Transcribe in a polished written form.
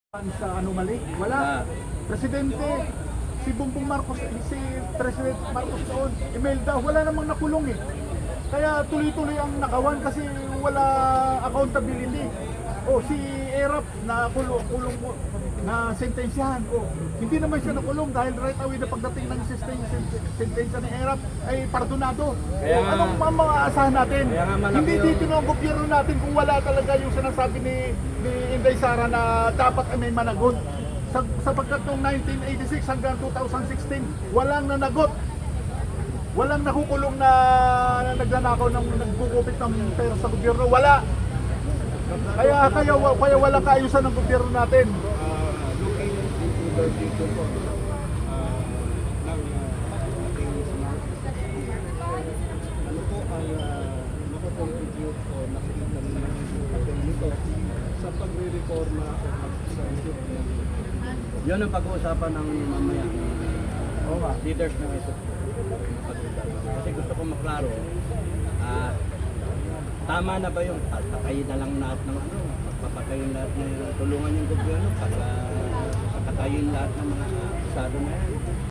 Sa anomaly, wala. Presidente, si Bongbong Marcos, si President Marcos noon, Imelda, wala namang nakulong eh. Kaya tuloy-tuloy ang nakawan kasi wala accountability. O si Erap na kulong mo, na sentensyahan. O, hindi naman siya nakulong dahil right away na pagdating ng sentensya ni Erap ay pardonado. O, anong maaasahan natin? Hindi dito ng gobyerno natin kung wala talaga yung sinasabi ni Inday Sara na dapat ay may managot. Sapagkat noong 1986 hanggang 2016, walang nanagot. Walang nakukulong na nagnanakaw ng nagkukupit ng pera sa gobyerno. Wala. Kaya walang kaayusan ng gobyerno natin. Looking into dito po ng ating smart, ano po ang makakontribute o nakikita natin nito sa pagre-reforma o pag-sensip ng Yun ang pag-uusapan ng mamaya leaders ng isip. Kasi gusto ko maklaro, tama na ba yung patayin na lang lahat ng papatayin lahat ng tulungan yung gobyerno para patayin lahat ng mga usado na yan?